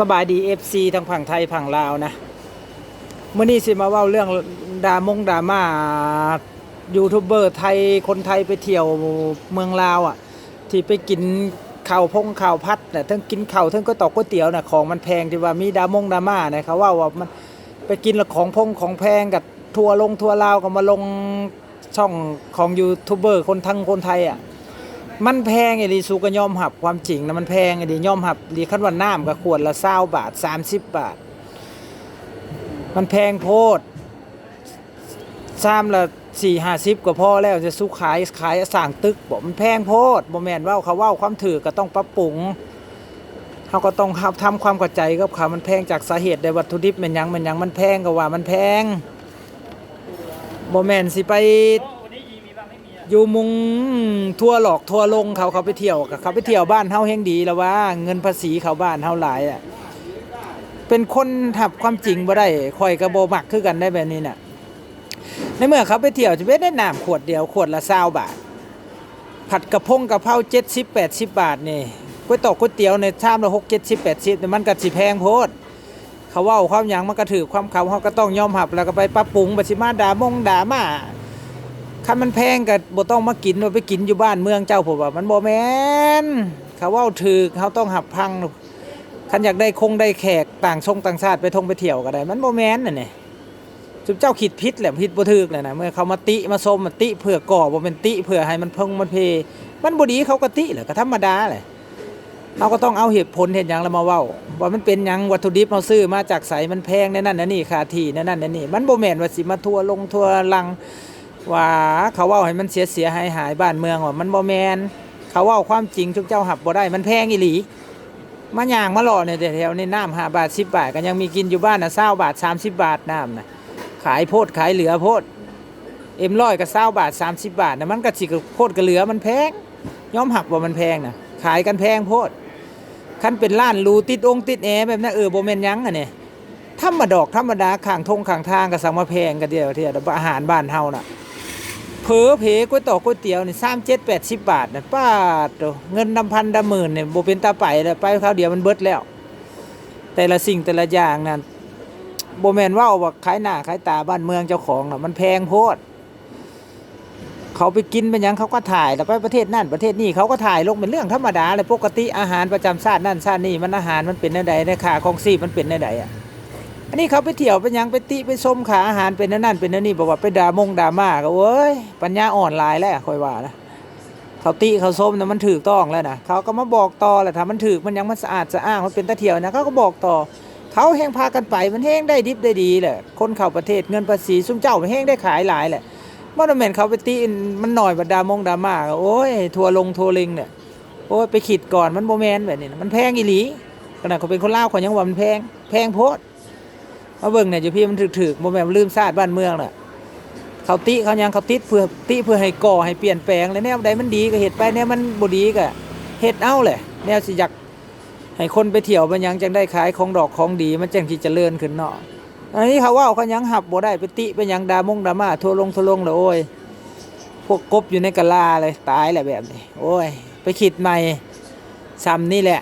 สบายดี FC ทั้งฝั่งไทยฝั่งลาวนะมื้อนี้สิมาเว้าเรื่องดราม่ายูทูบเบอร์ไทยคนไทยไปเที่ยวเมืองลาวอ่ะที่ไปกินข้าวข้าวพัดน่ะทั้งกินข้าวทั้งก็ตอกก๋วยเตี๋ยวน่ะของมันแพงที่ว่ามีดราม่านะเขาว่ามันไปกินแล้วของแพงกับทัวร์ทัวร์ลาวก็มาลงช่องของยูทูบเบอร์คนไทยอ่ะมันแพงไอ้ดิสูก็ยอมรับความจริงนะมันแพงไอ้ดิยอมรับดีคันว่าน้ำก็ขวดละ20 บาท30 บาทมันแพงโพดชามละ40-50ก็พอแล้วจะสู้ขายสร้างตึกบ่มันแพงโพดบ่แม่นว่าเขาเว้าความถือก็ต้องปรับปรุงเฮาก็ต้องทำความเข้าใจกับเขามันแพงจากสาเหตุใดวัตถุดิบมันหยังมันแพงก็ว่ามันแพงบ่แม่นสิไปอยู่มุงทัวร์หลอกทัวร์ลงเขาไปเที่ยวกับเขาไปเที่ยวบ้านเฮาแฮงดีแล้วว่าเงินภาษีเขาบ้านเฮาหลายอ่ะเป็นคนทับความจริงบ่ได้ข่อยก็บ่มักคือกันได้แบบนี้น่ะในเมื่อเขาไปเที่ยวจะไปได้น้ำขวดเดียวขวดละ20 บาทผัดกระเพรา70-80 บาทนี่ก๋วยเตี๋ยวในชามละ60-70-80แต่มันก็สิแพงโพดเขาเว้าความหยังมันก็ถือความเขาเฮาก็ต้องยอมรับแล้วก็ไปปรับปรุงบ่สิมาด่าคันมันแพงก็บ่ต้องมากินว่าไปกินอยู่บ้านเมืองเจ้าผมว่ามันบ่แม่นเขาเว้าถูกเขาต้องหับพังคันอยากได้ได้แขกต่างชาติไปไปเที่ยวก็ได้มันบ่แม่นน่ะนี่จุ๊บเจ้าคิดผิดแหละผิดบ่ถูกเลยนะเมื่อเขามาติมาชมมาติเพื่อก่อบ่เป็นติเพื่อให้มันมันเพมันบ่ดีเขาก็ติแหละก็ธรรมดาแหละเราก็ต้องเอาเหตุผลเห็นหยังแล้วมาเว้าว่ามันเป็นหยังวัตถุดิบเราซื้อมาจากไสมันแพงในนั้นนี่ค่าที่ในนั้นนี่มันบ่แม่นว่าสิมาทัวร์ลังว่าเขาเว้าให้มันเสียหายบ้านเมืองว่ามันบ่แม่นเขาเว้าความจริงทุกเจ้าหับบ่ได้มันแพงอีหลีมาย่างมาหล่อเนี่ยแถวนี้น้ำ5 บาท10 บาทก็ยังมีกินอยู่บ้านน่ะ20 บาท30 บาทน้ำน่ะขายโพดขายเหลือโพด100ก็20 บาท30 บาทน่ะมันก็สิโพดก็เหลือมันแพงยอมหับว่ามันแพงน่ะขายกันแพงโพดคันเป็นร้านรูติดแอร์แบบนั้นบ่แม่นหยังอ่ะนี่ธรรมดาข้างทางก็สั่งมาแพงกันเดียวอาหารบ้านเฮาน่ะเผลอเพก๋วยเตี๋ยวนี่37-80 บาทน่ะป้าดโตเงิน1,000 10,000นี่บ่เป็นตาไปแล้วไปคราวเดียวมันเบิดแล้วแต่ละสิ่งแต่ละอย่างนั่นบ่แม่นว่าขายหน้าขายตาบ้านเมืองเจ้าของน่ะมันแพงโพดเขาไปกินเป็นหยังเขาก็ถ่ายแล้วไปประเทศนั่นประเทศนี้เขาก็ถ่ายลงเป็นเรื่องธรรมดาเลยปกติอาหารประจำชาตินั่นชาตินี้มันอาหารมันเป็นแนวใดในค่าของชีพมันเป็นแนวใดอ่ะอันนี้เขาไปเที่ยวเป็นหยังไปติไปชมขาอาหารเป็นนั่นเป็นนี่บอกว่าไปด่าม่าก็เว้ยปัญญาอ่อนหลายแล้วค่อยว่านะเขาติเขาชมน่ะมันถูกต้องแล้วนะเขาก็มาบอกต่อแหละถ้ามันถูกมันยังมันสะอาดสะอ้างมันเป็นตะเที่ยวนะเขาก็บอกต่อเขาแห้งพากันไปมันแห้งได้ดิบได้ดีแหละคนเข้าประเทศเงินภาษีซุ่มเจ้าแห้งได้ขายหลายแหละบ่แม่นเขาไปติมันหน่อยบ่ดราม่าโอ้ยทัวร์ลิงเนี่ยโอ้ยไปคิดก่อนมันบ่แม่นแบบนี้มันแพงอีหลีขนาดเขาเป็นคนลาวเขายังว่ามันแพงโพดมาเบิ่งเนี่ยอยู่พี่มันถึกบ่แม่นลืมชาติบ้านเมืองน่ะเขาติเขายังเขาติดเพื่อให้ก่อให้เปลี่ยนแปลงแล้วแนวใดมันดีก็เฮ็ดไปแนวมันบ่ดีก็เฮ็ดเอาแหละแนวสิอยากให้คนไปเที่ยวมันยังจังได้ขายของดอกของดีมันจังสิเจริญขึ้นเนาะอันนี้เขาว่าเขายังหับบ่ได้ไปติไปยังดราม่าทัวร์ลงแล้วโอ้ยพวกกบอยู่ในกะลาเลยตายแหละแบบนี้โอ้ยไปคิดใหม่ซ้ำนี่แหละ